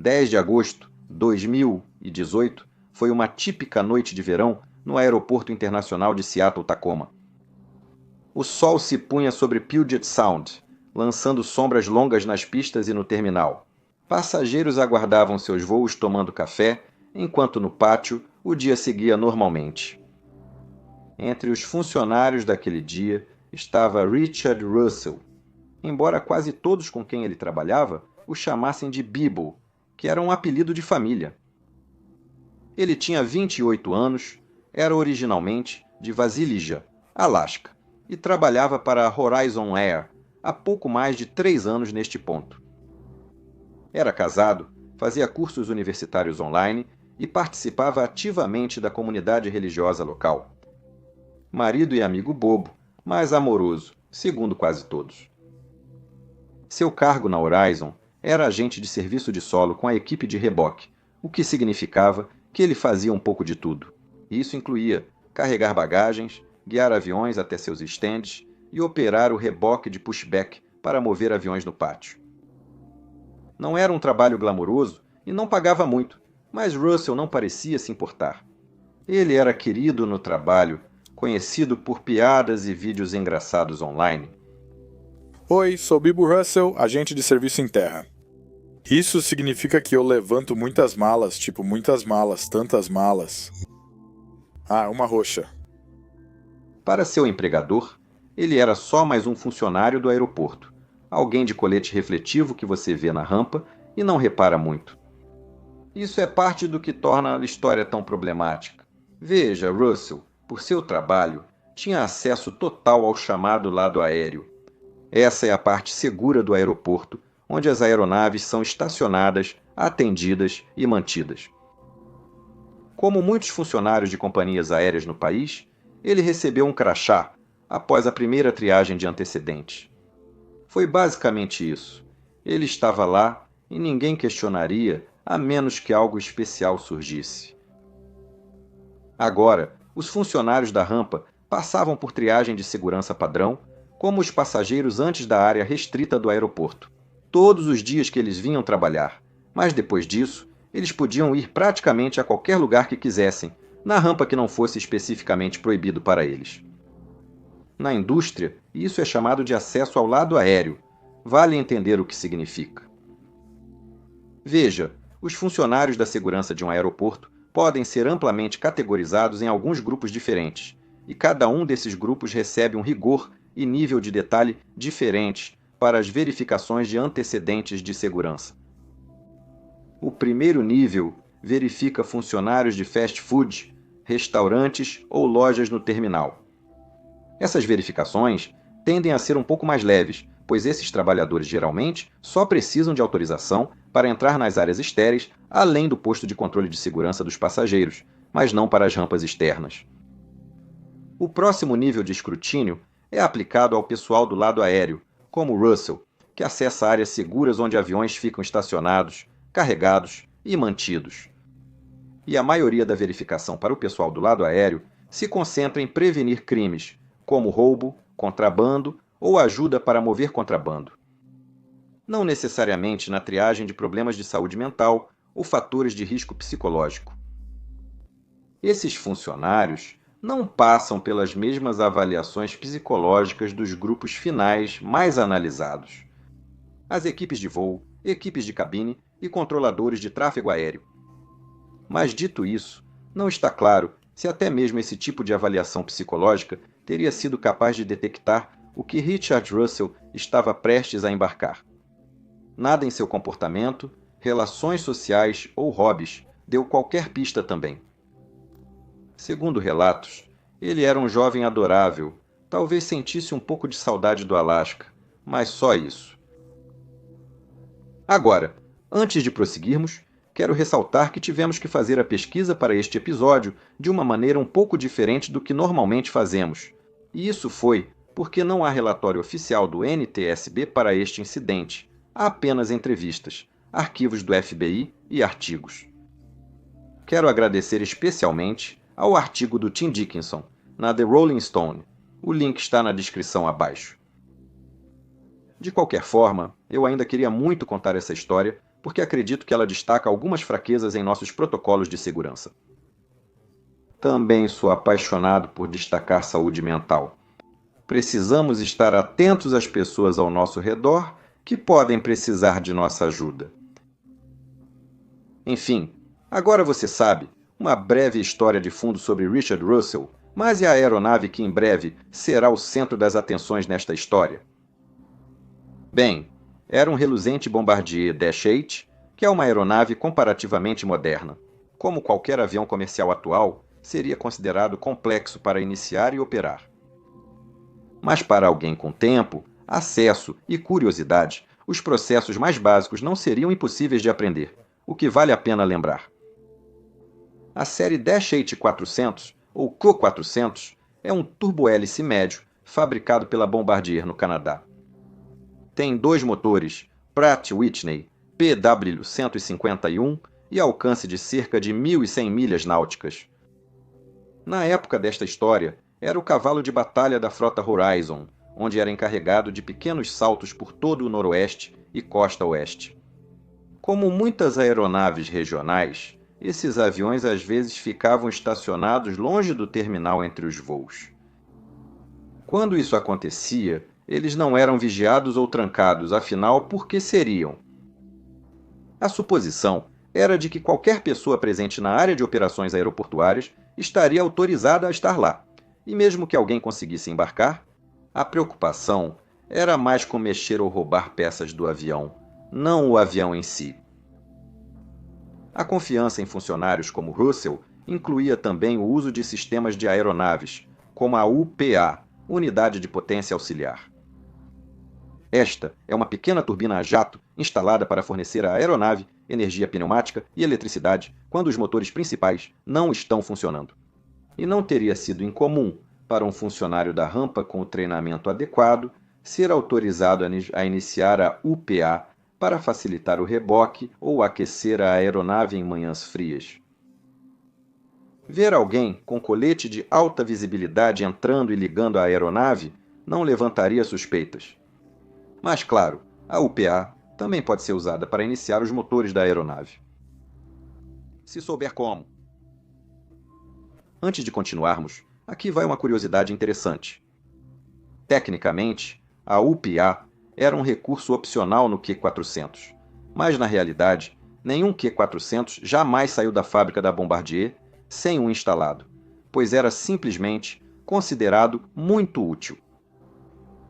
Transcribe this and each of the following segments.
10 de agosto de 2018 foi uma típica noite de verão no Aeroporto Internacional de Seattle-Tacoma. O sol se punha sobre Puget Sound, lançando sombras longas nas pistas e no terminal. Passageiros aguardavam seus voos tomando café, enquanto no pátio o dia seguia normalmente. Entre os funcionários daquele dia estava Richard Russell, embora quase todos com quem ele trabalhava o chamassem de Bibo, que era um apelido de família. Ele tinha 28 anos, era originalmente de Vasilija, Alasca, e trabalhava para a Horizon Air há pouco mais de 3 anos neste ponto. Era casado, fazia cursos universitários online e participava ativamente da comunidade religiosa local. Marido e amigo bobo, mas amoroso, segundo quase todos. Seu cargo na Horizon era agente de serviço de solo com a equipe de reboque, o que significava que ele fazia um pouco de tudo. Isso incluía carregar bagagens, guiar aviões até seus estandes e operar o reboque de pushback para mover aviões no pátio. Não era um trabalho glamouroso e não pagava muito, mas Russell não parecia se importar. Ele era querido no trabalho, conhecido por piadas e vídeos engraçados online. Oi, sou Bibo Russell, agente de serviço em terra. Isso significa que eu levanto muitas malas, tipo muitas malas, tantas malas. Ah, uma roxa. Para seu empregador, ele era só mais um funcionário do aeroporto, alguém de colete refletivo que você vê na rampa e não repara muito. Isso é parte do que torna a história tão problemática. Veja, Russell, por seu trabalho, tinha acesso total ao chamado lado aéreo. Essa é a parte segura do aeroporto, onde as aeronaves são estacionadas, atendidas e mantidas. Como muitos funcionários de companhias aéreas no país, ele recebeu um crachá após a primeira triagem de antecedentes. Foi basicamente isso. Ele estava lá e ninguém questionaria a menos que algo especial surgisse. Agora, os funcionários da rampa passavam por triagem de segurança padrão, como os passageiros antes da área restrita do aeroporto, todos os dias que eles vinham trabalhar, mas depois disso, eles podiam ir praticamente a qualquer lugar que quisessem, na rampa que não fosse especificamente proibido para eles. Na indústria, isso é chamado de acesso ao lado aéreo. Vale entender o que significa. Veja, os funcionários da segurança de um aeroporto podem ser amplamente categorizados em alguns grupos diferentes, e cada um desses grupos recebe um rigor e nível de detalhe diferentes para as verificações de antecedentes de segurança. O primeiro nível verifica funcionários de fast food, restaurantes ou lojas no terminal. Essas verificações tendem a ser um pouco mais leves, pois esses trabalhadores geralmente só precisam de autorização para entrar nas áreas estéreis, além do posto de controle de segurança dos passageiros, mas não para as rampas externas. O próximo nível de escrutínio é aplicado ao pessoal do lado aéreo, como Russell, que acessa áreas seguras onde aviões ficam estacionados, carregados e mantidos. E a maioria da verificação para o pessoal do lado aéreo se concentra em prevenir crimes, como roubo, contrabando ou ajuda para mover contrabando. Não necessariamente na triagem de problemas de saúde mental ou fatores de risco psicológico. Esses funcionários não passam pelas mesmas avaliações psicológicas dos grupos finais mais analisados. As equipes de voo, equipes de cabine e controladores de tráfego aéreo. Mas dito isso, não está claro se até mesmo esse tipo de avaliação psicológica teria sido capaz de detectar o que Richard Russell estava prestes a embarcar. Nada em seu comportamento, relações sociais ou hobbies deu qualquer pista também. Segundo relatos, ele era um jovem adorável, talvez sentisse um pouco de saudade do Alasca, mas só isso. Agora, antes de prosseguirmos, quero ressaltar que tivemos que fazer a pesquisa para este episódio de uma maneira um pouco diferente do que normalmente fazemos. E isso foi porque não há relatório oficial do NTSB para este incidente. Há apenas entrevistas, arquivos do FBI e artigos. Quero agradecer especialmente ao artigo do Tim Dickinson, na The Rolling Stone. O link está na descrição abaixo. De qualquer forma, eu ainda queria muito contar essa história porque acredito que ela destaca algumas fraquezas em nossos protocolos de segurança. Também sou apaixonado por destacar saúde mental. Precisamos estar atentos às pessoas ao nosso redor que podem precisar de nossa ajuda. Enfim, agora você sabe uma breve história de fundo sobre Richard Russell, mas é a aeronave que em breve será o centro das atenções nesta história. Bem, era um reluzente Bombardier Dash 8, que é uma aeronave comparativamente moderna. Como qualquer avião comercial atual, seria considerado complexo para iniciar e operar. Mas para alguém com tempo, acesso e curiosidade, os processos mais básicos não seriam impossíveis de aprender, o que vale a pena lembrar. A série Dash 8-400, ou Q400, é um turbohélice médio fabricado pela Bombardier no Canadá. Tem 2 motores Pratt Whitney PW151 e alcance de cerca de 1.100 milhas náuticas. Na época desta história, era o cavalo de batalha da frota Horizon, onde era encarregado de pequenos saltos por todo o noroeste e costa oeste. Como muitas aeronaves regionais, esses aviões às vezes ficavam estacionados longe do terminal entre os voos. Quando isso acontecia, eles não eram vigiados ou trancados, afinal, por que seriam? A suposição era de que qualquer pessoa presente na área de operações aeroportuárias estaria autorizada a estar lá, e mesmo que alguém conseguisse embarcar, a preocupação era mais com mexer ou roubar peças do avião, não o avião em si. A confiança em funcionários como Russell incluía também o uso de sistemas de aeronaves, como a UPA, Unidade de Potência Auxiliar. Esta é uma pequena turbina a jato instalada para fornecer à aeronave energia pneumática e eletricidade quando os motores principais não estão funcionando. E não teria sido incomum para um funcionário da rampa com o treinamento adequado ser autorizado a iniciar a UPA para facilitar o reboque ou aquecer a aeronave em manhãs frias. Ver alguém com colete de alta visibilidade entrando e ligando a aeronave não levantaria suspeitas. Mas, claro, a UPA também pode ser usada para iniciar os motores da aeronave. Se souber como. Antes de continuarmos, aqui vai uma curiosidade interessante. Tecnicamente, a UPA era um recurso opcional no Q400, mas na realidade, nenhum Q400 jamais saiu da fábrica da Bombardier sem um instalado, pois era simplesmente considerado muito útil.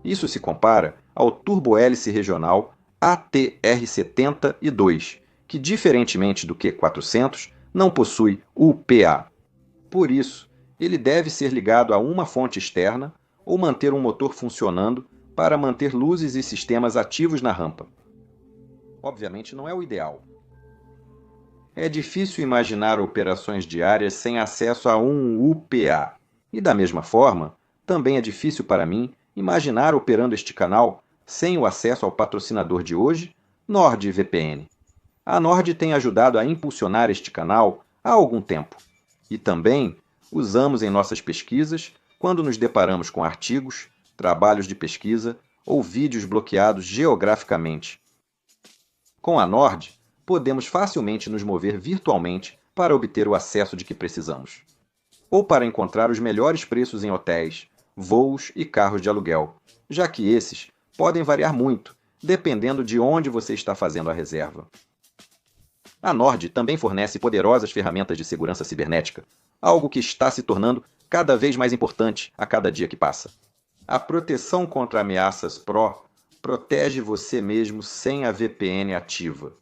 Isso se compara ao turbohélice regional ATR-72, que, diferentemente do Q400, não possui UPA. Por isso, ele deve ser ligado a uma fonte externa ou manter um motor funcionando para manter luzes e sistemas ativos na rampa. Obviamente não é o ideal. É difícil imaginar operações diárias sem acesso a um UPA. E da mesma forma, também é difícil para mim imaginar operando este canal sem o acesso ao patrocinador de hoje, NordVPN. A Nord tem ajudado a impulsionar este canal há algum tempo. E também usamos em nossas pesquisas quando nos deparamos com artigos, trabalhos de pesquisa ou vídeos bloqueados geograficamente. Com a Nord, podemos facilmente nos mover virtualmente para obter o acesso de que precisamos, ou para encontrar os melhores preços em hotéis, voos e carros de aluguel, já que esses podem variar muito, dependendo de onde você está fazendo a reserva. A Nord também fornece poderosas ferramentas de segurança cibernética, algo que está se tornando cada vez mais importante a cada dia que passa. A proteção contra ameaças Pro protege você mesmo sem a VPN ativa.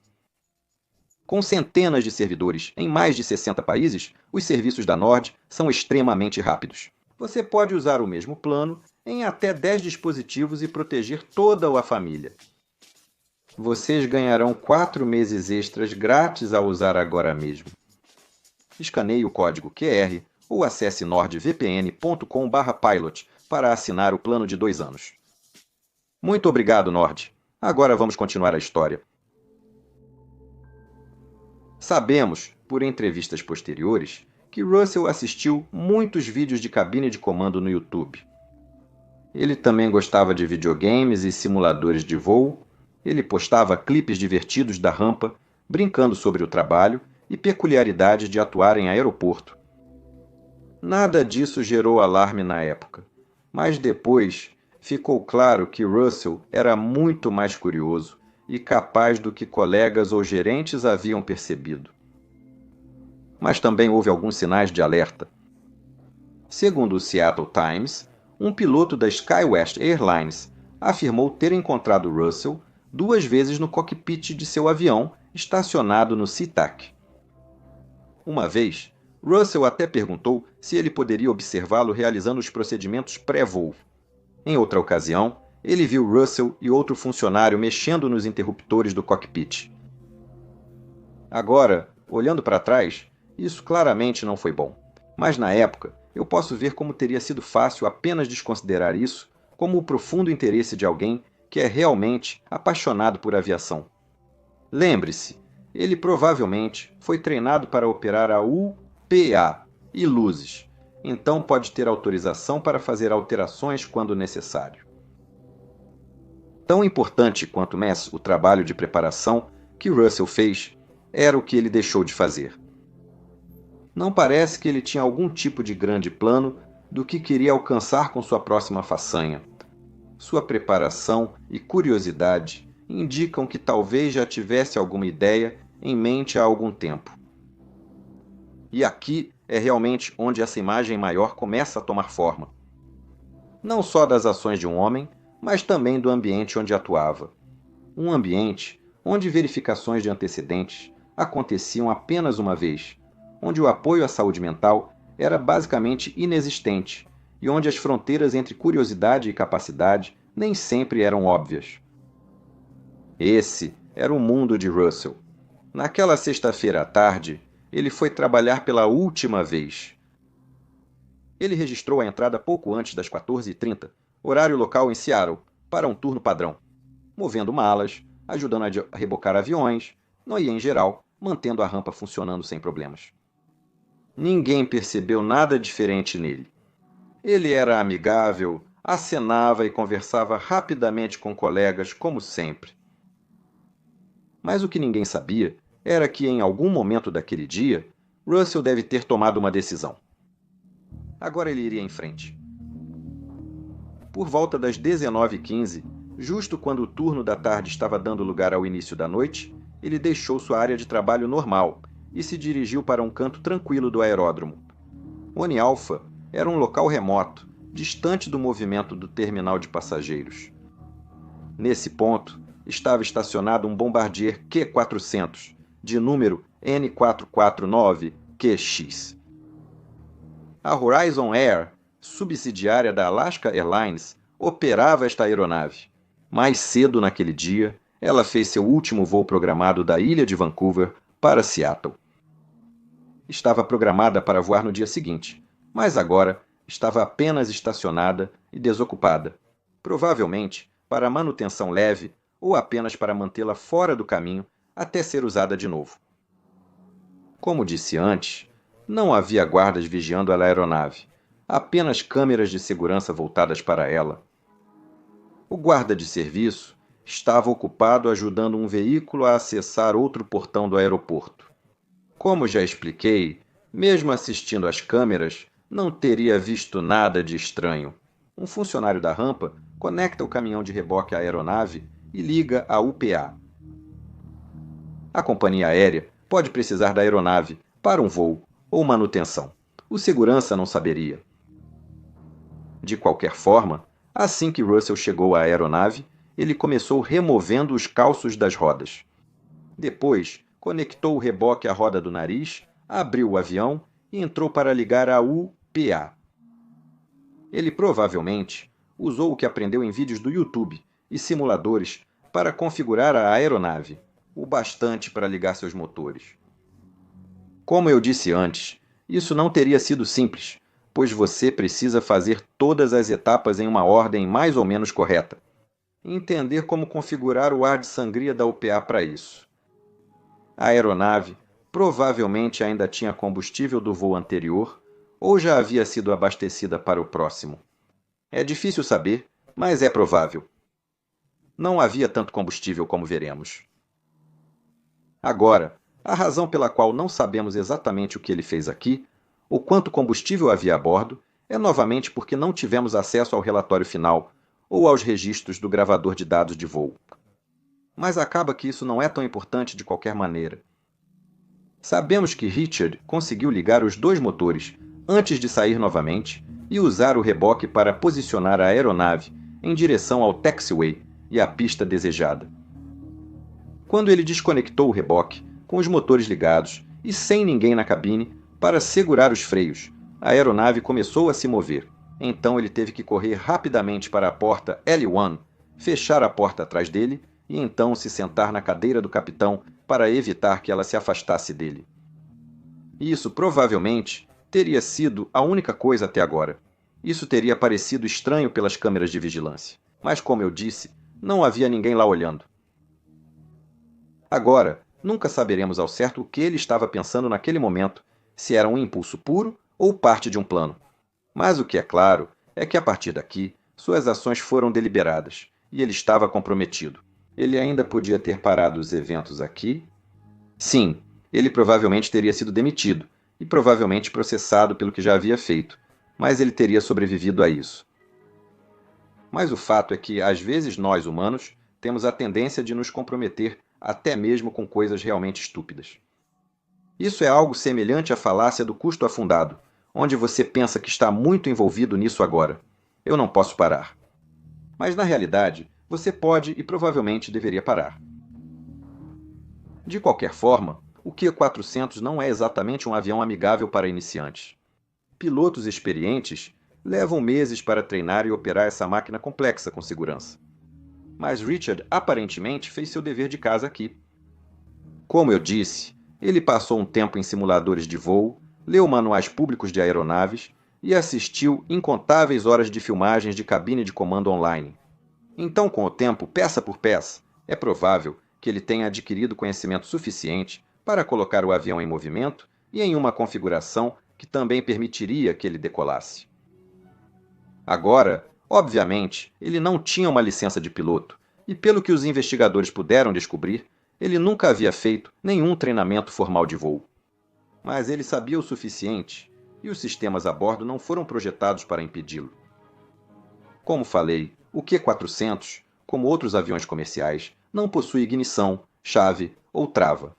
Com centenas de servidores em mais de 60 países, os serviços da Nord são extremamente rápidos. Você pode usar o mesmo plano em até 10 dispositivos e proteger toda a família. Vocês ganharão 4 meses extras grátis ao usar agora mesmo. Escaneie o código QR ou acesse nordvpn.com/pilot para assinar o plano de 2 anos. Muito obrigado, Nord. Agora vamos continuar a história. Sabemos, por entrevistas posteriores, que Russell assistiu muitos vídeos de cabine de comando no YouTube. Ele também gostava de videogames e simuladores de voo, Ele postava clipes divertidos da rampa, brincando sobre o trabalho e peculiaridades de atuar em aeroporto. Nada disso gerou alarme na época, mas depois ficou claro que Russell era muito mais curioso e capaz do que colegas ou gerentes haviam percebido. Mas também houve alguns sinais de alerta. Segundo o Seattle Times, um piloto da SkyWest Airlines afirmou ter encontrado Russell 2 vezes no cockpit de seu avião estacionado no SeaTac. Uma vez, Russell até perguntou se ele poderia observá-lo realizando os procedimentos pré-voo. Em outra ocasião, ele viu Russell e outro funcionário mexendo nos interruptores do cockpit. Agora, olhando para trás, isso claramente não foi bom. Mas na época, eu posso ver como teria sido fácil apenas desconsiderar isso como o profundo interesse de alguém que é realmente apaixonado por aviação. Lembre-se, ele provavelmente foi treinado para operar a UPA e luzes, então pode ter autorização para fazer alterações quando necessário. Tão importante quanto o trabalho de preparação que Russell fez era o que ele deixou de fazer. Não parece que ele tinha algum tipo de grande plano do que queria alcançar com sua próxima façanha. Sua preparação e curiosidade indicam que talvez já tivesse alguma ideia em mente há algum tempo. E aqui é realmente onde essa imagem maior começa a tomar forma. Não só das ações de um homem, mas também do ambiente onde atuava. Um ambiente onde verificações de antecedentes aconteciam apenas uma vez, onde o apoio à saúde mental era basicamente inexistente e onde as fronteiras entre curiosidade e capacidade nem sempre eram óbvias. Esse era o mundo de Russell. Naquela sexta-feira à tarde, ele foi trabalhar pela última vez. Ele registrou a entrada pouco antes das 14h30, horário local em Seattle, para um turno padrão, movendo malas, ajudando a rebocar aviões, e, em geral, mantendo a rampa funcionando sem problemas. Ninguém percebeu nada diferente nele. Ele era amigável, acenava e conversava rapidamente com colegas, como sempre. Mas o que ninguém sabia era que, em algum momento daquele dia, Russell deve ter tomado uma decisão. Agora ele iria em frente. Por volta das 19h15, justo quando o turno da tarde estava dando lugar ao início da noite, ele deixou sua área de trabalho normal e se dirigiu para um canto tranquilo do aeródromo. Oni Alpha era um local remoto, distante do movimento do terminal de passageiros. Nesse ponto, estava estacionado um Bombardier Q400, de número N449QX. A Horizon Air, subsidiária da Alaska Airlines, operava esta aeronave. Mais cedo naquele dia, ela fez seu último voo programado da ilha de Vancouver para Seattle. Estava programada para voar no dia seguinte, mas agora estava apenas estacionada e desocupada, provavelmente para manutenção leve ou apenas para mantê-la fora do caminho até ser usada de novo. Como disse antes, não havia guardas vigiando a aeronave, apenas câmeras de segurança voltadas para ela. O guarda de serviço estava ocupado ajudando um veículo a acessar outro portão do aeroporto. Como já expliquei, mesmo assistindo às câmeras, não teria visto nada de estranho. Um funcionário da rampa conecta o caminhão de reboque à aeronave e liga a UPA. A companhia aérea pode precisar da aeronave para um voo ou manutenção. O segurança não saberia. De qualquer forma, assim que Russell chegou à aeronave, ele começou removendo os calços das rodas. Depois, conectou o reboque à roda do nariz, abriu o avião e entrou para ligar a UPA. Ele provavelmente usou o que aprendeu em vídeos do YouTube e simuladores para configurar a aeronave, o bastante para ligar seus motores. Como eu disse antes, isso não teria sido simples, pois você precisa fazer todas as etapas em uma ordem mais ou menos correta. E entender como configurar o ar de sangria da UPA para isso. A aeronave provavelmente ainda tinha combustível do voo anterior ou já havia sido abastecida para o próximo. É difícil saber, mas é provável. Não havia tanto combustível como veremos. Agora, a razão pela qual não sabemos exatamente o que ele fez aqui, ou quanto combustível havia a bordo, é novamente porque não tivemos acesso ao relatório final ou aos registros do gravador de dados de voo. Mas acaba que isso não é tão importante de qualquer maneira. Sabemos que Richard conseguiu ligar os dois motores antes de sair novamente e usar o reboque para posicionar a aeronave em direção ao taxiway e à pista desejada. Quando ele desconectou o reboque, com os motores ligados e sem ninguém na cabine, para segurar os freios, a aeronave começou a se mover. Então ele teve que correr rapidamente para a porta L1, fechar a porta atrás dele e então se sentar na cadeira do capitão para evitar que ela se afastasse dele. Isso provavelmente teria sido a única coisa até agora. Isso teria parecido estranho pelas câmeras de vigilância. Mas, como eu disse, não havia ninguém lá olhando. Agora, nunca saberemos ao certo o que ele estava pensando naquele momento, se era um impulso puro ou parte de um plano. Mas o que é claro é que a partir daqui, suas ações foram deliberadas, e ele estava comprometido. Ele ainda podia ter parado os eventos aqui. Sim, ele provavelmente teria sido demitido, e provavelmente processado pelo que já havia feito, mas ele teria sobrevivido a isso. Mas o fato é que, às vezes, nós, humanos, temos a tendência de nos comprometer até mesmo com coisas realmente estúpidas. Isso é algo semelhante à falácia do custo afundado, onde você pensa que está muito envolvido nisso agora. Eu não posso parar. Mas, na realidade, você pode e provavelmente deveria parar. De qualquer forma, o Q-400 não é exatamente um avião amigável para iniciantes. Pilotos experientes levam meses para treinar e operar essa máquina complexa com segurança. Mas Richard aparentemente fez seu dever de casa aqui. Como eu disse, ele passou um tempo em simuladores de voo, leu manuais públicos de aeronaves e assistiu incontáveis horas de filmagens de cabine de comando online. Então, com o tempo, peça por peça, é provável que ele tenha adquirido conhecimento suficiente para colocar o avião em movimento e em uma configuração que também permitiria que ele decolasse. Agora, obviamente, ele não tinha uma licença de piloto, e pelo que os investigadores puderam descobrir, ele nunca havia feito nenhum treinamento formal de voo. Mas ele sabia o suficiente, e os sistemas a bordo não foram projetados para impedi-lo. Como falei, o Q-400, como outros aviões comerciais, não possui ignição, chave ou trava.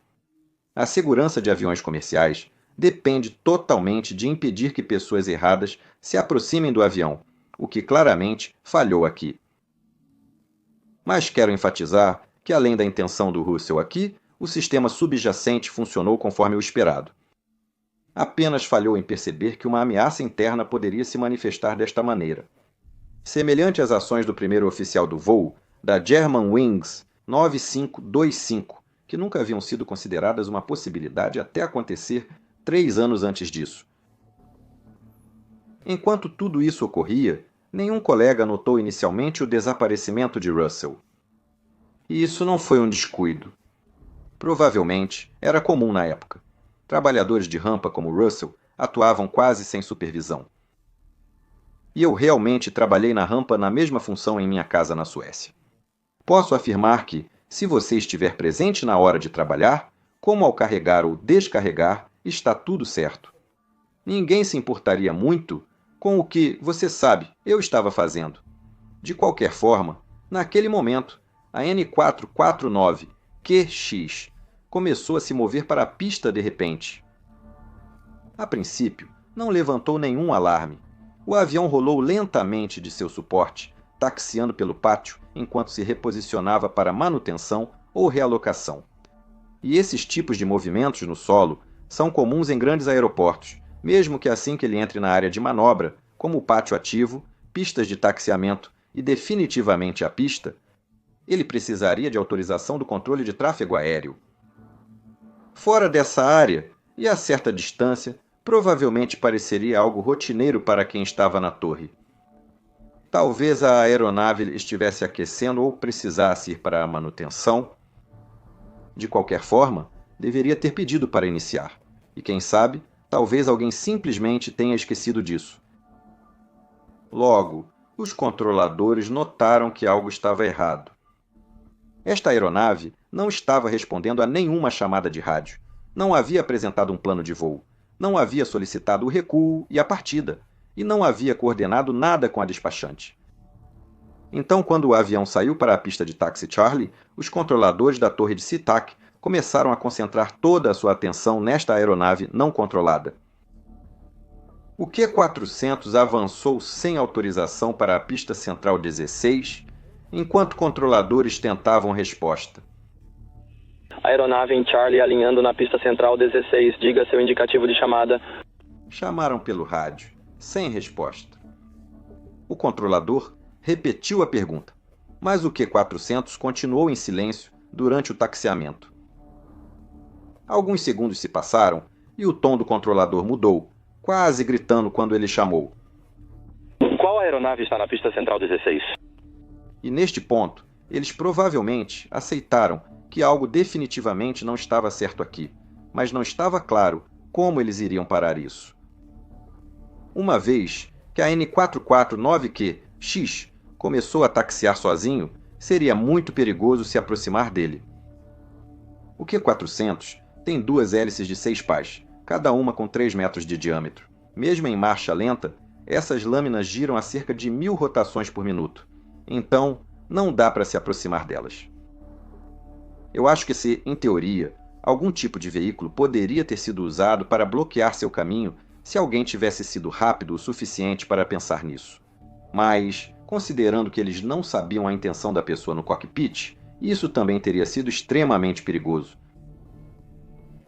A segurança de aviões comerciais depende totalmente de impedir que pessoas erradas se aproximem do avião, o que claramente falhou aqui. Mas quero enfatizar que, além da intenção do Russell aqui, o sistema subjacente funcionou conforme o esperado. Apenas falhou em perceber que uma ameaça interna poderia se manifestar desta maneira. Semelhante às ações do primeiro oficial do voo, da Germanwings 9525, que nunca haviam sido consideradas uma possibilidade até acontecer 3 anos antes disso. Enquanto tudo isso ocorria, nenhum colega notou inicialmente o desaparecimento de Russell. E isso não foi um descuido. Provavelmente era comum na época. Trabalhadores de rampa como Russell atuavam quase sem supervisão. E eu realmente trabalhei na rampa na mesma função em minha casa na Suécia. Posso afirmar que, se você estiver presente na hora de trabalhar, como ao carregar ou descarregar, está tudo certo. Ninguém se importaria muito com o que, você sabe, eu estava fazendo. De qualquer forma, naquele momento, a N449QX começou a se mover para a pista de repente. A princípio, não levantou nenhum alarme. O avião rolou lentamente de seu suporte, taxiando pelo pátio enquanto se reposicionava para manutenção ou realocação. E esses tipos de movimentos no solo são comuns em grandes aeroportos, mesmo que assim que ele entre na área de manobra, como o pátio ativo, pistas de taxiamento e definitivamente a pista, ele precisaria de autorização do controle de tráfego aéreo. Fora dessa área, e a certa distância, provavelmente pareceria algo rotineiro para quem estava na torre. Talvez a aeronave estivesse aquecendo ou precisasse ir para a manutenção. De qualquer forma, deveria ter pedido para iniciar. E quem sabe, talvez alguém simplesmente tenha esquecido disso. Logo, os controladores notaram que algo estava errado. Esta aeronave não estava respondendo a nenhuma chamada de rádio, não havia apresentado um plano de voo, não havia solicitado o recuo e a partida, e não havia coordenado nada com a despachante. Então, quando o avião saiu para a pista de Taxi Charlie, os controladores da torre de SeaTac começaram a concentrar toda a sua atenção nesta aeronave não controlada. O Q-400 avançou sem autorização para a pista central 16, enquanto controladores tentavam resposta. Aeronave em Charlie alinhando na pista central 16. Diga seu indicativo de chamada. Chamaram pelo rádio, sem resposta. O controlador repetiu a pergunta, mas o Q-400 continuou em silêncio durante o taxiamento. Alguns segundos se passaram e o tom do controlador mudou, quase gritando quando ele chamou. Qual aeronave está na pista central 16? E neste ponto, eles provavelmente aceitaram que algo definitivamente não estava certo aqui, mas não estava claro como eles iriam parar isso. Uma vez que a N449Q-X começou a taxiar sozinho, seria muito perigoso se aproximar dele. O Q-400 tem duas hélices de 6 pás, cada uma com 3 metros de diâmetro. Mesmo em marcha lenta, essas lâminas giram a cerca de 1000 rotações por minuto. Então, não dá para se aproximar delas. Eu acho que se, em teoria, algum tipo de veículo poderia ter sido usado para bloquear seu caminho se alguém tivesse sido rápido o suficiente para pensar nisso. Mas, considerando que eles não sabiam a intenção da pessoa no cockpit, isso também teria sido extremamente perigoso.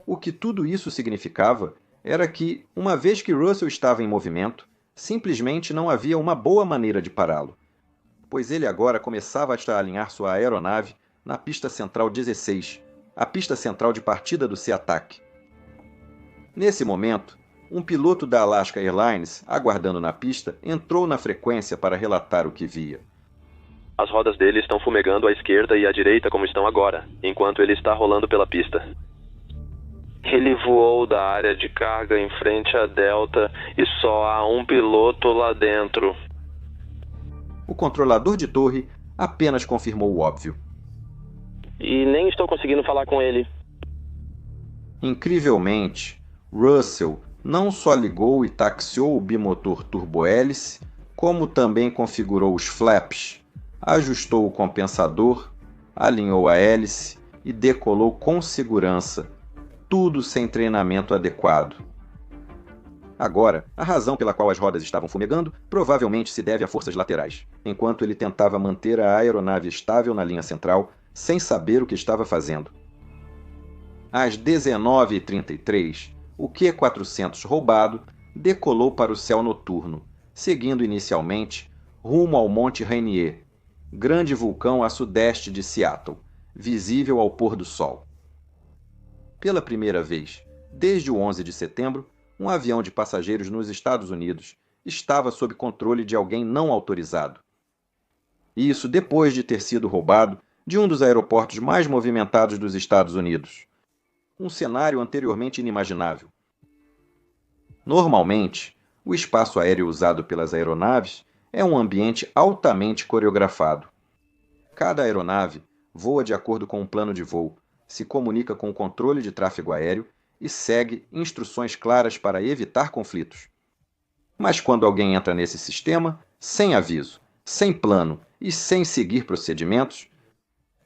O que tudo isso significava era que, uma vez que Russell estava em movimento, simplesmente não havia uma boa maneira de pará-lo, pois ele agora começava a alinhar sua aeronave na pista central 16, a pista central de partida do SeaTac. Nesse momento, um piloto da Alaska Airlines, aguardando na pista, entrou na frequência para relatar o que via. As rodas dele estão fumegando à esquerda e à direita como estão agora, enquanto ele está rolando pela pista. Ele voou da área de carga em frente à Delta e só há um piloto lá dentro. O controlador de torre apenas confirmou o óbvio. E nem estou conseguindo falar com ele. Incrivelmente, Russell não só ligou e taxiou o bimotor turbohélice, como também configurou os flaps, ajustou o compensador, alinhou a hélice e decolou com segurança, tudo sem treinamento adequado. Agora, a razão pela qual as rodas estavam fumegando provavelmente se deve a forças laterais, enquanto ele tentava manter a aeronave estável na linha central, sem saber o que estava fazendo. Às 19h33, o Q-400 roubado decolou para o céu noturno, seguindo inicialmente rumo ao Monte Rainier, grande vulcão a sudeste de Seattle, visível ao pôr do sol. Pela primeira vez, desde o 11 de setembro, um avião de passageiros nos Estados Unidos estava sob controle de alguém não autorizado. Isso depois de ter sido roubado de um dos aeroportos mais movimentados dos Estados Unidos. Um cenário anteriormente inimaginável. Normalmente, o espaço aéreo usado pelas aeronaves é um ambiente altamente coreografado. Cada aeronave voa de acordo com um plano de voo, se comunica com o controle de tráfego aéreo e segue instruções claras para evitar conflitos. Mas quando alguém entra nesse sistema, sem aviso, sem plano e sem seguir procedimentos,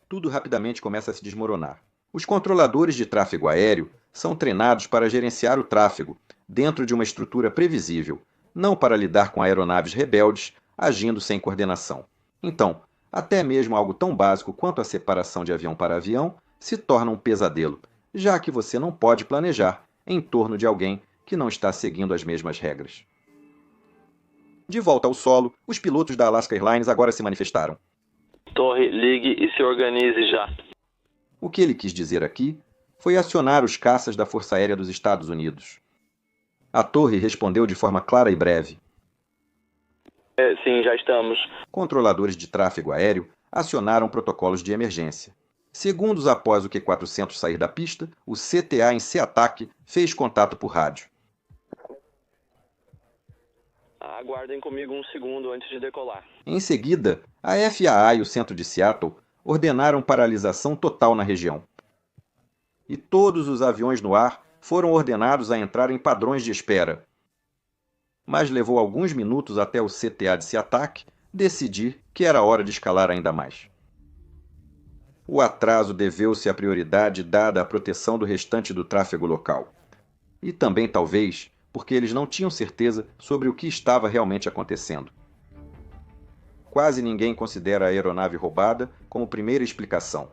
tudo rapidamente começa a se desmoronar. Os controladores de tráfego aéreo são treinados para gerenciar o tráfego dentro de uma estrutura previsível, não para lidar com aeronaves rebeldes agindo sem coordenação. Então, até mesmo algo tão básico quanto a separação de avião para avião se torna um pesadelo, já que você não pode planejar em torno de alguém que não está seguindo as mesmas regras. De volta ao solo, os pilotos da Alaska Airlines agora se manifestaram. Torre, ligue e se organize já. O que ele quis dizer aqui foi acionar os caças da Força Aérea dos Estados Unidos. A torre respondeu de forma clara e breve. Sim, já estamos. Controladores de tráfego aéreo acionaram protocolos de emergência. Segundos após o Q-400 sair da pista, o CTA em SeaTac fez contato por rádio. Aguardem comigo um segundo antes de decolar. Em seguida, a FAA e o centro de Seattle ordenaram paralisação total na região. E todos os aviões no ar foram ordenados a entrar em padrões de espera. Mas levou alguns minutos até o CTA de SeaTac decidir que era hora de escalar ainda mais. O atraso deveu-se à prioridade dada à proteção do restante do tráfego local. E também, talvez, porque eles não tinham certeza sobre o que estava realmente acontecendo. Quase ninguém considera a aeronave roubada como primeira explicação.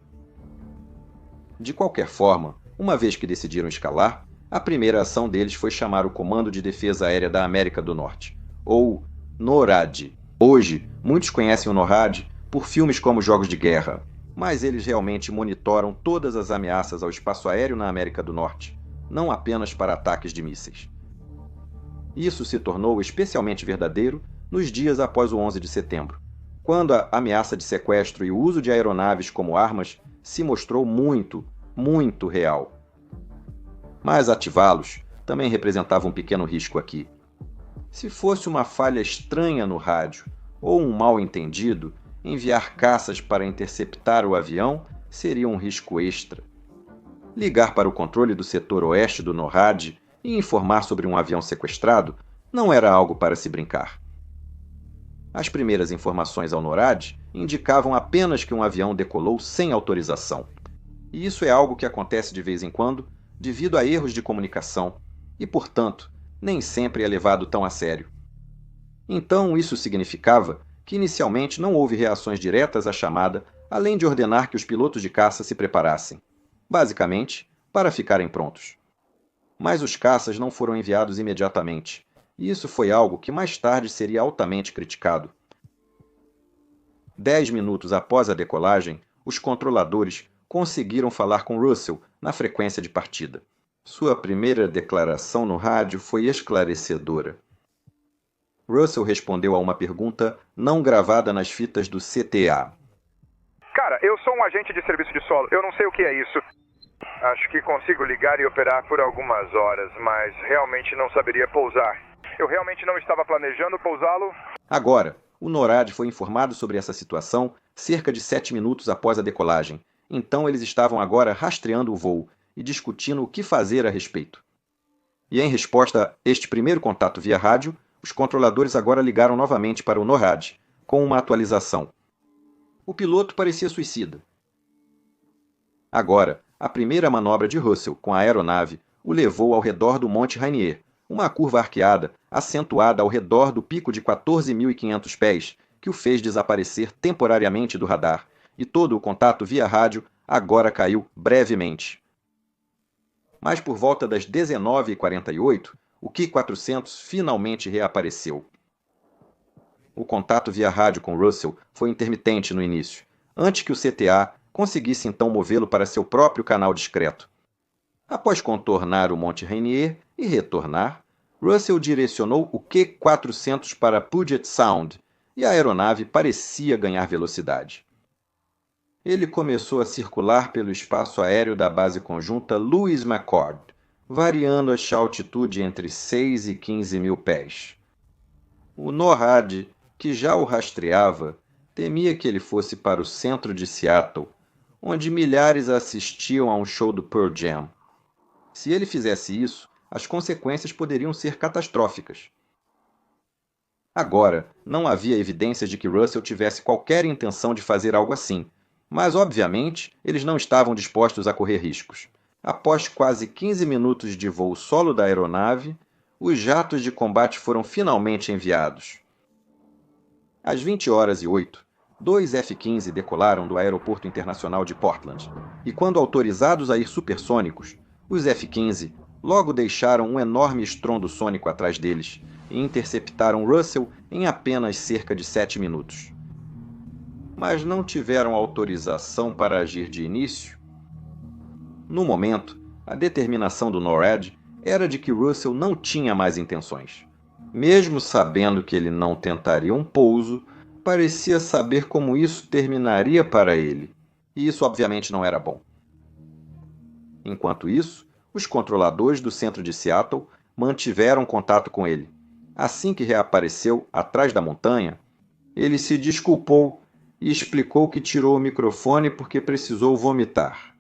De qualquer forma, uma vez que decidiram escalar, a primeira ação deles foi chamar o Comando de Defesa Aérea da América do Norte, ou NORAD. Hoje, muitos conhecem o NORAD por filmes como Jogos de Guerra, mas eles realmente monitoram todas as ameaças ao espaço aéreo na América do Norte, não apenas para ataques de mísseis. Isso se tornou especialmente verdadeiro nos dias após o 11 de setembro, quando a ameaça de sequestro e o uso de aeronaves como armas se mostrou muito, muito real. Mas ativá-los também representava um pequeno risco aqui. Se fosse uma falha estranha no rádio ou um mal-entendido, enviar caças para interceptar o avião seria um risco extra. Ligar para o controle do setor oeste do NORAD e informar sobre um avião sequestrado não era algo para se brincar. As primeiras informações ao NORAD indicavam apenas que um avião decolou sem autorização. E isso é algo que acontece de vez em quando, devido a erros de comunicação, e, portanto, nem sempre é levado tão a sério. Então, isso significava que inicialmente não houve reações diretas à chamada, além de ordenar que os pilotos de caça se preparassem, basicamente, para ficarem prontos. Mas os caças não foram enviados imediatamente, e isso foi algo que mais tarde seria altamente criticado. 10 minutos após a decolagem, os controladores conseguiram falar com Russell na frequência de partida. Sua primeira declaração no rádio foi esclarecedora. Russell respondeu a uma pergunta não gravada nas fitas do CTA. Cara, eu sou um agente de serviço de solo. Eu não sei o que é isso. Acho que consigo ligar e operar por algumas horas, mas realmente não saberia pousar. Eu realmente não estava planejando pousá-lo. Agora, o NORAD foi informado sobre essa situação cerca de 7 minutos após a decolagem. Então eles estavam agora rastreando o voo e discutindo o que fazer a respeito. E em resposta a este primeiro contato via rádio, os controladores agora ligaram novamente para o NORAD, com uma atualização. O piloto parecia suicida. Agora, a primeira manobra de Russell com a aeronave o levou ao redor do Monte Rainier, uma curva arqueada, acentuada ao redor do pico de 14.500 pés, que o fez desaparecer temporariamente do radar, e todo o contato via rádio agora caiu brevemente. Mas por volta das 19h48, o Ki-400 finalmente reapareceu. O contato via rádio com Russell foi intermitente no início, antes que o CTA conseguisse então movê-lo para seu próprio canal discreto. Após contornar o Monte Rainier e retornar, Russell direcionou o Ki-400 para Puget Sound e a aeronave parecia ganhar velocidade. Ele começou a circular pelo espaço aéreo da base conjunta Lewis McChord, variando a sua altitude entre 6 e 15 mil pés. O NORAD, que já o rastreava, temia que ele fosse para o centro de Seattle, onde milhares assistiam a um show do Pearl Jam. Se ele fizesse isso, as consequências poderiam ser catastróficas. Agora, não havia evidências de que Russell tivesse qualquer intenção de fazer algo assim, mas, obviamente, eles não estavam dispostos a correr riscos. Após quase 15 minutos de voo solo da aeronave, os jatos de combate foram finalmente enviados. Às 20h08, 2 F-15 decolaram do Aeroporto Internacional de Portland, e quando autorizados a ir supersônicos, os F-15 logo deixaram um enorme estrondo sônico atrás deles e interceptaram Russell em apenas cerca de 7 minutos. Mas não tiveram autorização para agir de início? No momento, a determinação do NORAD era de que Russell não tinha mais intenções. Mesmo sabendo que ele não tentaria um pouso, parecia saber como isso terminaria para ele, e isso obviamente não era bom. Enquanto isso, os controladores do centro de Seattle mantiveram contato com ele. Assim que reapareceu atrás da montanha, ele se desculpou e explicou que tirou o microfone porque precisou vomitar.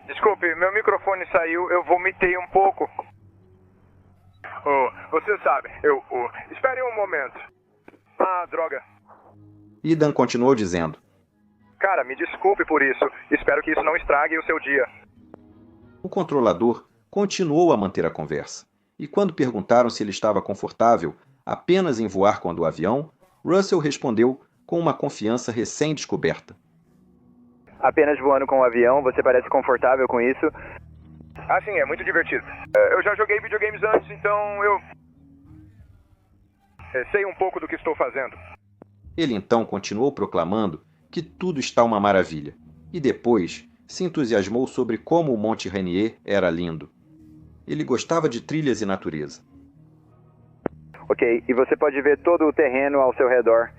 Desculpe, meu microfone saiu, eu vomitei um pouco. Você sabe, espere um momento. Ah, droga. Ethan continuou dizendo. Cara, me desculpe por isso. Espero que isso não estrague o seu dia. O controlador continuou a manter a conversa, e quando perguntaram se ele estava confortável apenas em voar com o avião, Russell respondeu com uma confiança recém-descoberta. Apenas voando com o avião, você parece confortável com isso? Ah, sim, é muito divertido. Eu já joguei videogames antes, então eu sei um pouco do que estou fazendo. Ele então continuou proclamando que tudo está uma maravilha, e depois se entusiasmou sobre como o Monte Rainier era lindo. Ele gostava de trilhas e natureza. Ok, e você pode ver todo o terreno ao seu redor.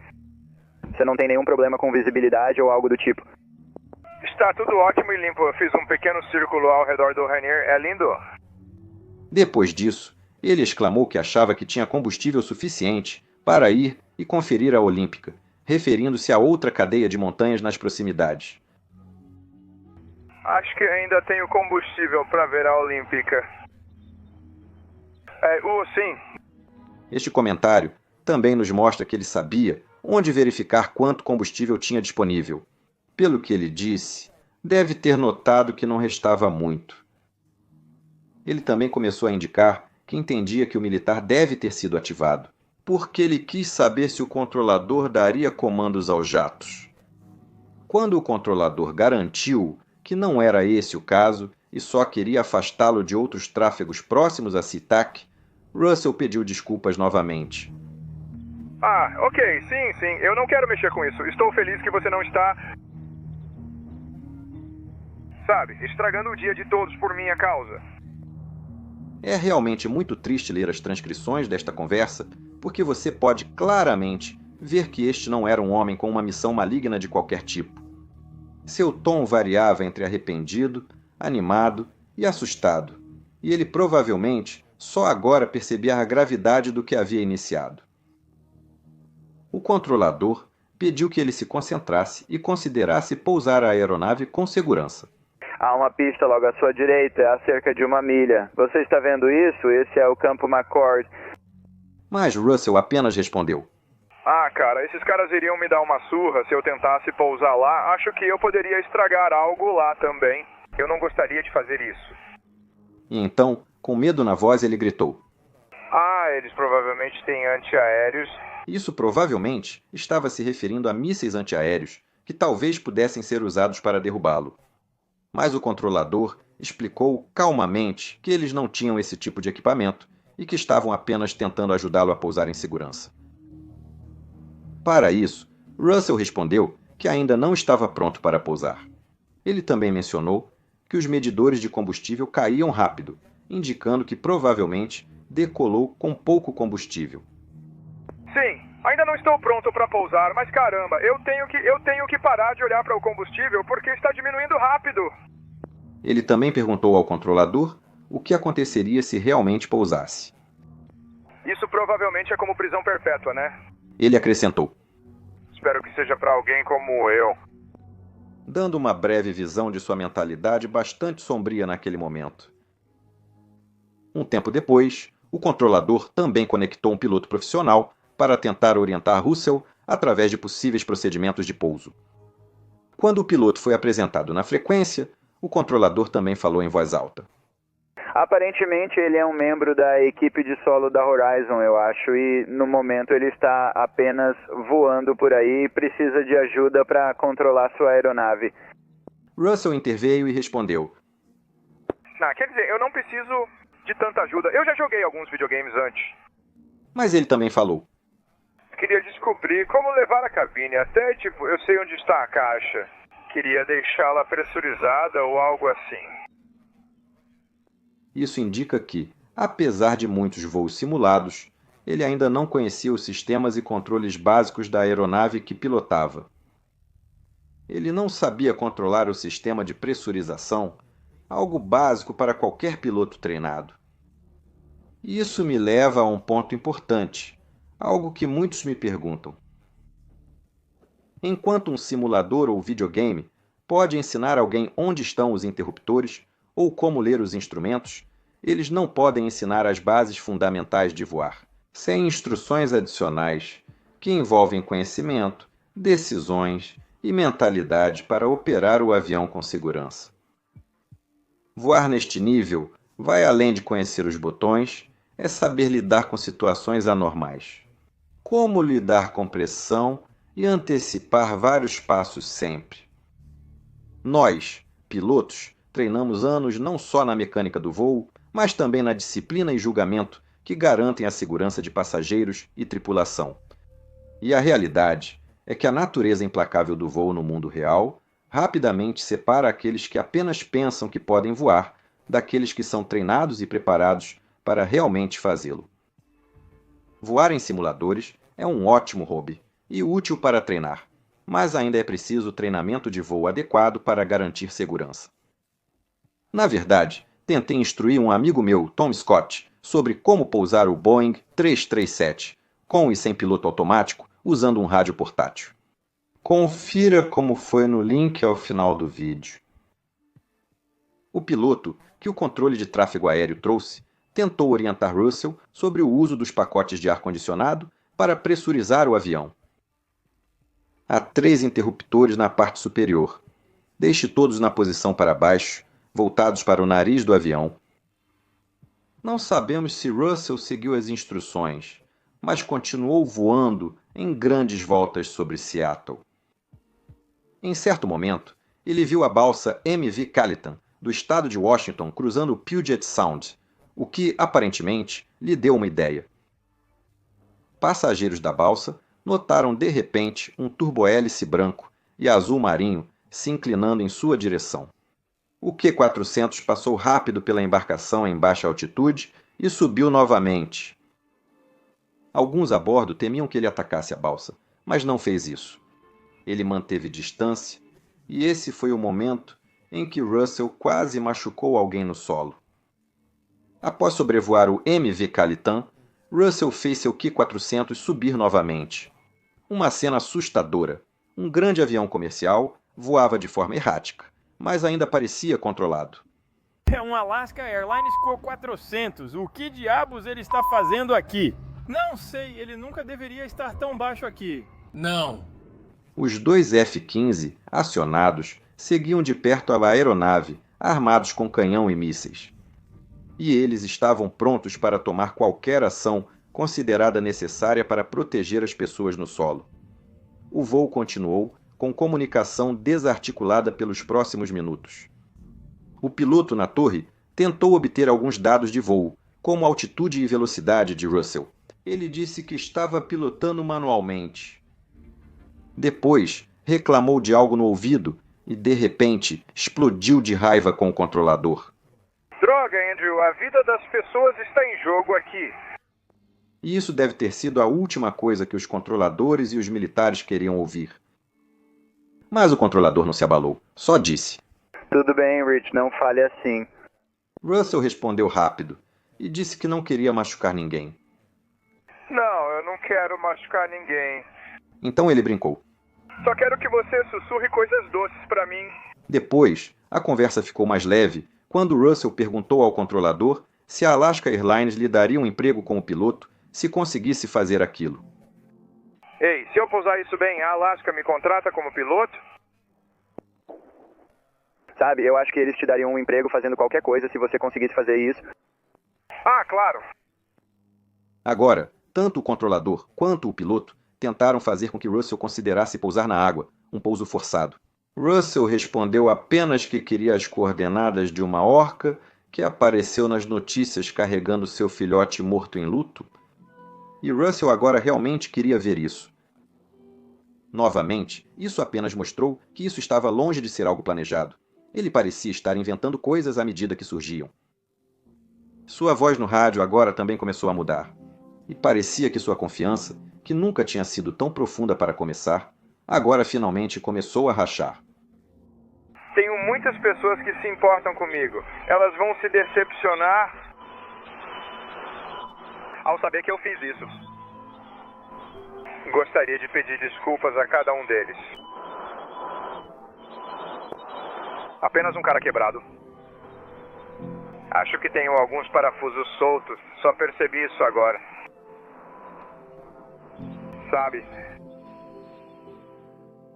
Você não tem nenhum problema com visibilidade ou algo do tipo? Está tudo ótimo e limpo. Eu fiz um pequeno círculo ao redor do Rainier. É lindo. Depois disso, ele exclamou que achava que tinha combustível suficiente para ir e conferir a Olímpica, referindo-se a outra cadeia de montanhas nas proximidades. Acho que ainda tenho combustível para ver a Olímpica. Sim. Este comentário também nos mostra que ele sabia onde verificar quanto combustível tinha disponível. Pelo que ele disse, deve ter notado que não restava muito. Ele também começou a indicar que entendia que o militar deve ter sido ativado, porque ele quis saber se o controlador daria comandos aos jatos. Quando o controlador garantiu que não era esse o caso e só queria afastá-lo de outros tráfegos próximos a SeaTac, Russell pediu desculpas novamente. Ah, ok, sim, eu não quero mexer com isso. Estou feliz que você não está, estragando o dia de todos por minha causa. É realmente muito triste ler as transcrições desta conversa, porque você pode claramente ver que este não era um homem com uma missão maligna de qualquer tipo. Seu tom variava entre arrependido, animado e assustado, e ele provavelmente só agora percebia a gravidade do que havia iniciado. O controlador pediu que ele se concentrasse e considerasse pousar a aeronave com segurança. Há uma pista logo à sua direita, a cerca de 1 milha. Você está vendo isso? Esse é o campo McCord. Mas Russell apenas respondeu. Ah, cara, esses caras iriam me dar uma surra se eu tentasse pousar lá. Acho que eu poderia estragar algo lá também. Eu não gostaria de fazer isso. E então, com medo na voz, ele gritou. Ah, eles provavelmente têm antiaéreos. Isso provavelmente estava se referindo a mísseis antiaéreos que talvez pudessem ser usados para derrubá-lo. Mas o controlador explicou calmamente que eles não tinham esse tipo de equipamento e que estavam apenas tentando ajudá-lo a pousar em segurança. Para isso, Russell respondeu que ainda não estava pronto para pousar. Ele também mencionou que os medidores de combustível caíam rápido, indicando que provavelmente decolou com pouco combustível. Sim, ainda não estou pronto para pousar, mas caramba, eu tenho que parar de olhar para o combustível porque está diminuindo rápido. Ele também perguntou ao controlador o que aconteceria se realmente pousasse. Isso provavelmente é como prisão perpétua, né? Ele acrescentou. Espero que seja para alguém como eu. Dando uma breve visão de sua mentalidade bastante sombria naquele momento. Um tempo depois, o controlador também conectou um piloto profissional para tentar orientar Russell através de possíveis procedimentos de pouso. Quando o piloto foi apresentado na frequência, o controlador também falou em voz alta. Aparentemente ele é um membro da equipe de solo da Horizon, eu acho, e no momento ele está apenas voando por aí e precisa de ajuda para controlar sua aeronave. Russell interveio e respondeu. Quer dizer, eu não preciso de tanta ajuda. Eu já joguei alguns videogames antes. Mas ele também falou. Queria descobrir como levar a cabine. Até, eu sei onde está a caixa. Queria deixá-la pressurizada ou algo assim. Isso indica que, apesar de muitos voos simulados, ele ainda não conhecia os sistemas e controles básicos da aeronave que pilotava. Ele não sabia controlar o sistema de pressurização, algo básico para qualquer piloto treinado. E isso me leva a um ponto importante, algo que muitos me perguntam. Enquanto um simulador ou videogame pode ensinar alguém onde estão os interruptores ou como ler os instrumentos, eles não podem ensinar as bases fundamentais de voar, sem instruções adicionais que envolvem conhecimento, decisões e mentalidade para operar o avião com segurança. Voar neste nível vai além de conhecer os botões, é saber lidar com situações anormais. Como lidar com pressão e antecipar vários passos sempre. Nós, pilotos, treinamos anos não só na mecânica do voo, mas também na disciplina e julgamento que garantem a segurança de passageiros e tripulação. E a realidade é que a natureza implacável do voo no mundo real rapidamente separa aqueles que apenas pensam que podem voar daqueles que são treinados e preparados para realmente fazê-lo. Voar em simuladores é um ótimo hobby e útil para treinar, mas ainda é preciso treinamento de voo adequado para garantir segurança. Na verdade, tentei instruir um amigo meu, Tom Scott, sobre como pousar o Boeing 737, com e sem piloto automático, usando um rádio portátil. Confira como foi no link ao final do vídeo. O piloto, que o controle de tráfego aéreo trouxe, tentou orientar Russell sobre o uso dos pacotes de ar-condicionado para pressurizar o avião. Há 3 interruptores na parte superior. Deixe todos na posição para baixo, voltados para o nariz do avião. Não sabemos se Russell seguiu as instruções, mas continuou voando em grandes voltas sobre Seattle. Em certo momento, ele viu a balsa MV Calitan, do estado de Washington, cruzando o Puget Sound, o que, aparentemente, lhe deu uma ideia. Passageiros da balsa notaram de repente um turbohélice branco e azul marinho se inclinando em sua direção. O Q-400 passou rápido pela embarcação em baixa altitude e subiu novamente. Alguns a bordo temiam que ele atacasse a balsa, mas não fez isso. Ele manteve distância, e esse foi o momento em que Russell quase machucou alguém no solo. Após sobrevoar o MV Calitan, Russell fez seu Q-400 subir novamente. Uma cena assustadora. Um grande avião comercial voava de forma errática, mas ainda parecia controlado. É um Alaska Airlines Q-400. O que diabos ele está fazendo aqui? Não sei, ele nunca deveria estar tão baixo aqui. Não. Os 2 F-15, acionados, seguiam de perto a aeronave, armados com canhão e mísseis. E eles estavam prontos para tomar qualquer ação considerada necessária para proteger as pessoas no solo. O voo continuou, com comunicação desarticulada pelos próximos minutos. O piloto na torre tentou obter alguns dados de voo, como altitude e velocidade de Russell. Ele disse que estava pilotando manualmente. Depois, reclamou de algo no ouvido e, de repente, explodiu de raiva com o controlador. Droga, Andrew, a vida das pessoas está em jogo aqui. E isso deve ter sido a última coisa que os controladores e os militares queriam ouvir. Mas o controlador não se abalou, só disse: Tudo bem, Rich, não fale assim. Russell respondeu rápido e disse que não queria machucar ninguém. Não, eu não quero machucar ninguém. Então ele brincou. Só quero que você sussurre coisas doces pra mim. Depois, a conversa ficou mais leve quando Russell perguntou ao controlador se a Alaska Airlines lhe daria um emprego como piloto se conseguisse fazer aquilo. Ei, se eu pousar isso bem, a Alaska me contrata como piloto? Sabe, eu acho que eles te dariam um emprego fazendo qualquer coisa se você conseguisse fazer isso. Ah, claro. Agora, tanto o controlador quanto o piloto tentaram fazer com que Russell considerasse pousar na água, um pouso forçado. Russell respondeu apenas que queria as coordenadas de uma orca que apareceu nas notícias carregando seu filhote morto em luto. E Russell agora realmente queria ver isso. Novamente, isso apenas mostrou que isso estava longe de ser algo planejado. Ele parecia estar inventando coisas à medida que surgiam. Sua voz no rádio agora também começou a mudar. E parecia que sua confiança, que nunca tinha sido tão profunda para começar, agora finalmente começou a rachar. Tenho muitas pessoas que se importam comigo. Elas vão se decepcionar ao saber que eu fiz isso. Gostaria de pedir desculpas a cada um deles. Apenas um cara quebrado. Acho que tenho alguns parafusos soltos. Só percebi isso agora. Sabe?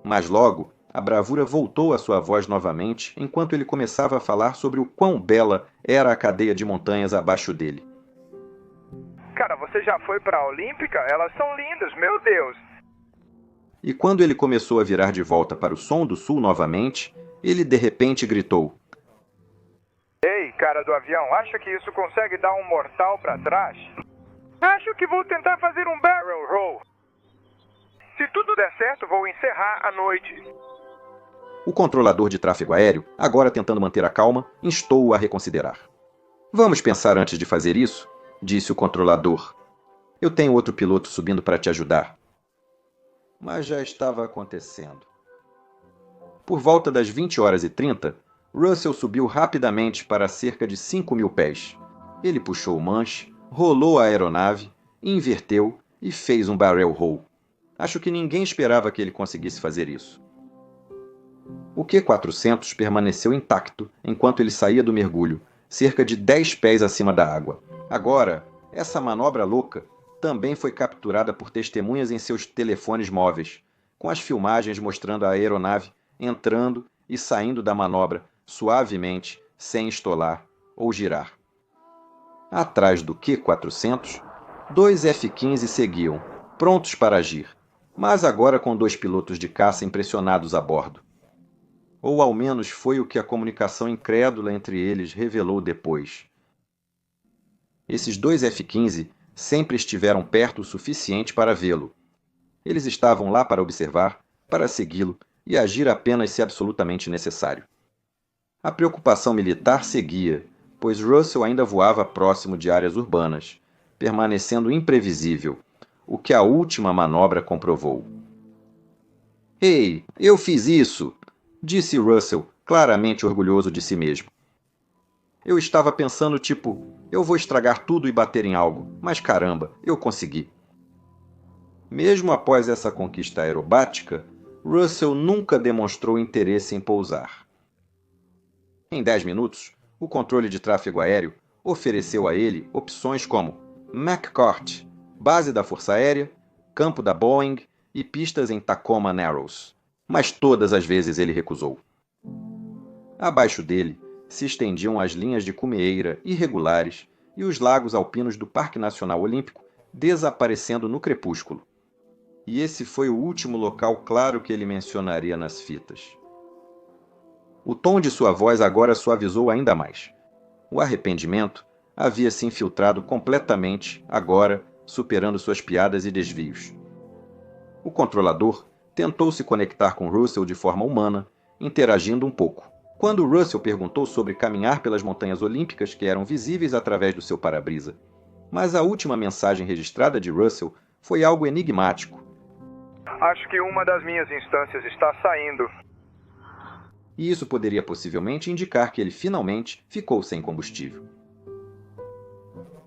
Mas logo, a bravura voltou à sua voz novamente enquanto ele começava a falar sobre o quão bela era a cadeia de montanhas abaixo dele. Cara, você já foi pra Olímpica? Elas são lindas, meu Deus! E quando ele começou a virar de volta para o som do sul novamente, ele de repente gritou: Ei, cara do avião, acha que isso consegue dar um mortal pra trás? Acho que vou tentar fazer um barrel roll. Se tudo der certo, vou encerrar a noite. O controlador de tráfego aéreo, agora tentando manter a calma, instou-o a reconsiderar. Vamos pensar antes de fazer isso, disse o controlador. Eu tenho outro piloto subindo para te ajudar. Mas já estava acontecendo. Por volta das 20h30, Russell subiu rapidamente para cerca de 5.000 pés. Ele puxou o manche, rolou a aeronave, inverteu e fez um barrel roll. Acho que ninguém esperava que ele conseguisse fazer isso. O Q-400 permaneceu intacto enquanto ele saía do mergulho, cerca de 10 pés acima da água. Agora, essa manobra louca também foi capturada por testemunhas em seus telefones móveis, com as filmagens mostrando a aeronave entrando e saindo da manobra suavemente, sem estolar ou girar. Atrás do Q-400, 2 F-15 seguiam, prontos para agir, mas agora com 2 pilotos de caça impressionados a bordo. Ou ao menos foi o que a comunicação incrédula entre eles revelou depois. Esses 2 F-15 sempre estiveram perto o suficiente para vê-lo. Eles estavam lá para observar, para segui-lo e agir apenas se absolutamente necessário. A preocupação militar seguia, pois Russell ainda voava próximo de áreas urbanas, permanecendo imprevisível, o que a última manobra comprovou. Ei, eu fiz isso! Disse Russell, claramente orgulhoso de si mesmo. Eu estava pensando eu vou estragar tudo e bater em algo, mas caramba, eu consegui. Mesmo após essa conquista aerobática, Russell nunca demonstrou interesse em pousar. Em 10 minutos, o controle de tráfego aéreo ofereceu a ele opções como McCourt, base da Força Aérea, campo da Boeing e pistas em Tacoma Narrows, mas todas as vezes ele recusou. Abaixo dele se estendiam as linhas de cumeeira irregulares e os lagos alpinos do Parque Nacional Olímpico desaparecendo no crepúsculo. E esse foi o último local claro que ele mencionaria nas fitas. O tom de sua voz agora suavizou ainda mais. O arrependimento havia se infiltrado completamente, agora, superando suas piadas e desvios. O controlador tentou se conectar com Russell de forma humana, interagindo um pouco. Quando Russell perguntou sobre caminhar pelas montanhas olímpicas que eram visíveis através do seu para-brisa. Mas a última mensagem registrada de Russell foi algo enigmático. Acho que uma das minhas instâncias está saindo. E isso poderia possivelmente indicar que ele finalmente ficou sem combustível.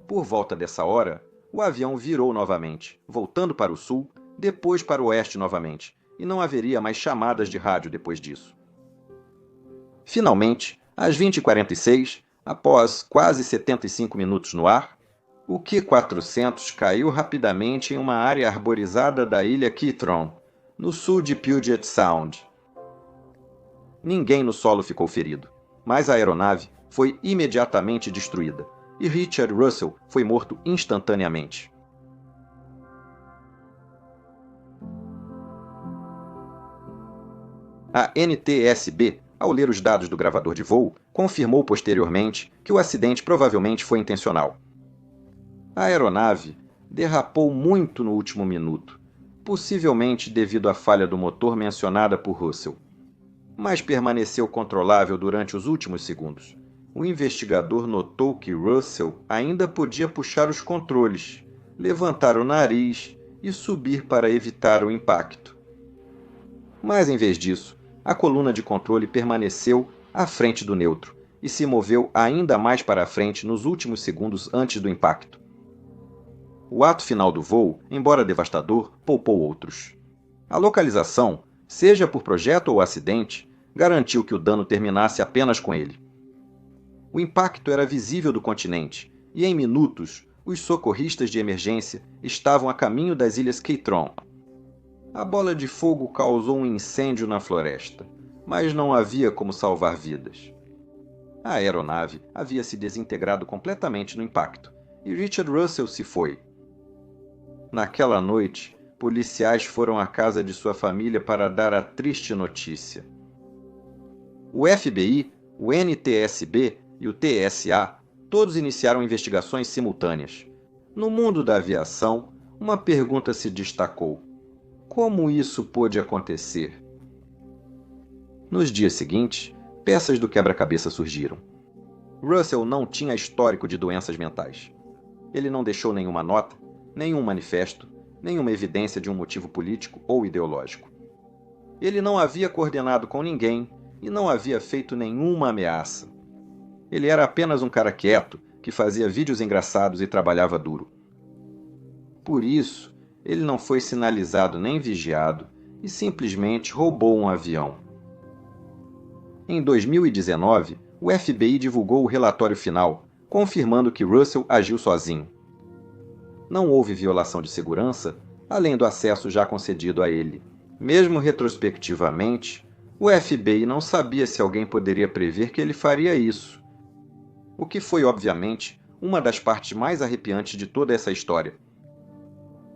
Por volta dessa hora, o avião virou novamente, voltando para o sul, depois para o oeste novamente, e não haveria mais chamadas de rádio depois disso. Finalmente, às 20h46, após quase 75 minutos no ar, o Q-400 caiu rapidamente em uma área arborizada da ilha Keatron, no sul de Puget Sound. Ninguém no solo ficou ferido, mas a aeronave foi imediatamente destruída, e Richard Russell foi morto instantaneamente. A NTSB, ao ler os dados do gravador de voo, confirmou posteriormente que o acidente provavelmente foi intencional. A aeronave derrapou muito no último minuto, possivelmente devido à falha do motor mencionada por Russell, mas permaneceu controlável durante os últimos segundos. O investigador notou que Russell ainda podia puxar os controles, levantar o nariz e subir para evitar o impacto. Mas, em vez disso, a coluna de controle permaneceu à frente do neutro e se moveu ainda mais para a frente nos últimos segundos antes do impacto. o ato final do voo, embora devastador, poupou outros. A localização, seja por projeto ou acidente, garantiu que o dano terminasse apenas com ele. O impacto era visível do continente, e em minutos, os socorristas de emergência estavam a caminho das ilhas Keitron. A bola de fogo causou um incêndio na floresta, mas não havia como salvar vidas. A aeronave havia se desintegrado completamente no impacto, e Richard Russell se foi. Naquela noite, policiais foram à casa de sua família para dar a triste notícia. O FBI, o NTSB e o TSA todos iniciaram investigações simultâneas. No mundo da aviação, uma pergunta se destacou: como isso pôde acontecer? Nos dias seguintes, peças do quebra-cabeça surgiram. Russell não tinha histórico de doenças mentais. Ele não deixou nenhuma nota, nenhum manifesto, nenhuma evidência de um motivo político ou ideológico. Ele não havia coordenado com ninguém e não havia feito nenhuma ameaça. Ele era apenas um cara quieto, que fazia vídeos engraçados e trabalhava duro. Por isso, ele não foi sinalizado nem vigiado e simplesmente roubou um avião. Em 2019, o FBI divulgou o relatório final, confirmando que Russell agiu sozinho. Não houve violação de segurança, além do acesso já concedido a ele. Mesmo retrospectivamente, o FBI não sabia se alguém poderia prever que ele faria isso. O que foi, obviamente, uma das partes mais arrepiantes de toda essa história.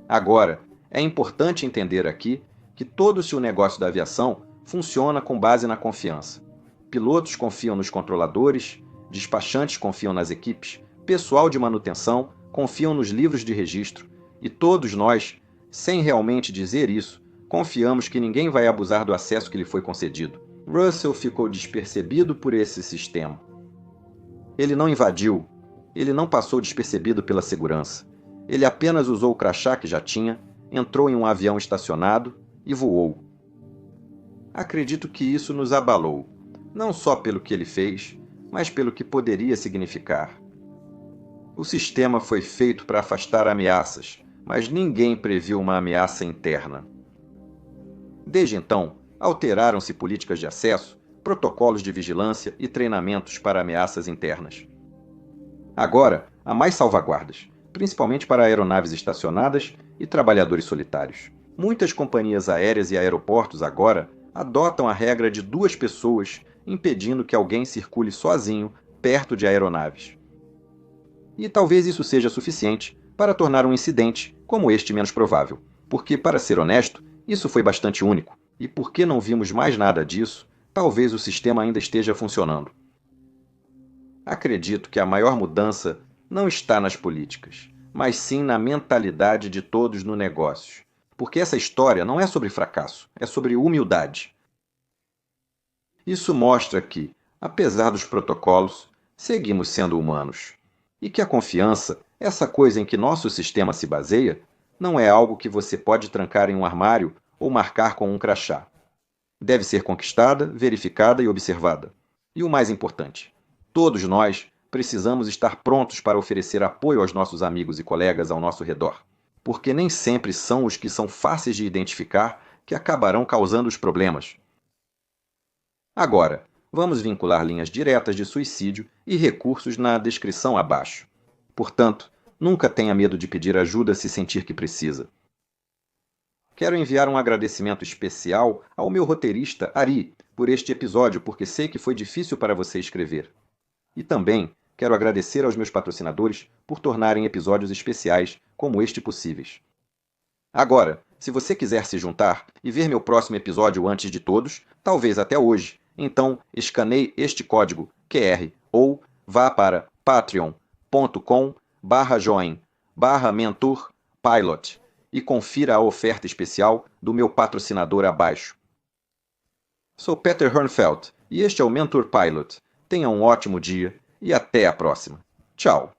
Agora, é importante entender aqui que todo-se o negócio da aviação funciona com base na confiança. Pilotos confiam nos controladores, despachantes confiam nas equipes, pessoal de manutenção confiam nos livros de registro, e todos nós, sem realmente dizer isso, confiamos que ninguém vai abusar do acesso que lhe foi concedido. Russell ficou despercebido por esse sistema. Ele não invadiu, ele não passou despercebido pela segurança. Ele apenas usou o crachá que já tinha, entrou em um avião estacionado e voou. Acredito que isso nos abalou, não só pelo que ele fez, mas pelo que poderia significar. O sistema foi feito para afastar ameaças, mas ninguém previu uma ameaça interna. Desde então, alteraram-se políticas de acesso, protocolos de vigilância e treinamentos para ameaças internas. Agora, há mais salvaguardas, principalmente para aeronaves estacionadas e trabalhadores solitários. Muitas companhias aéreas e aeroportos agora adotam a regra de 2 pessoas, impedindo que alguém circule sozinho perto de aeronaves. E talvez isso seja suficiente para tornar um incidente como este menos provável, porque, para ser honesto, isso foi bastante único, e porque não vimos mais nada disso, talvez o sistema ainda esteja funcionando. Acredito que a maior mudança não está nas políticas, mas sim na mentalidade de todos no negócio, porque essa história não é sobre fracasso, é sobre humildade. Isso mostra que, apesar dos protocolos, seguimos sendo humanos. E que a confiança, essa coisa em que nosso sistema se baseia, não é algo que você pode trancar em um armário ou marcar com um crachá. Deve ser conquistada, verificada e observada. E o mais importante, todos nós precisamos estar prontos para oferecer apoio aos nossos amigos e colegas ao nosso redor, porque nem sempre são os que são fáceis de identificar que acabarão causando os problemas. Agora, vamos vincular linhas diretas de suicídio e recursos na descrição abaixo. Portanto, nunca tenha medo de pedir ajuda se sentir que precisa. Quero enviar um agradecimento especial ao meu roteirista, Ari, por este episódio, porque sei que foi difícil para você escrever. E também quero agradecer aos meus patrocinadores por tornarem episódios especiais como este possíveis. Agora, se você quiser se juntar e ver meu próximo episódio antes de todos, talvez até hoje, então escaneie este código QR ou vá para patreon.com/join/mentorpilot e confira a oferta especial do meu patrocinador abaixo. Sou Peter Hernfeld e este é o Mentor Pilot. Tenha um ótimo dia e até a próxima. Tchau!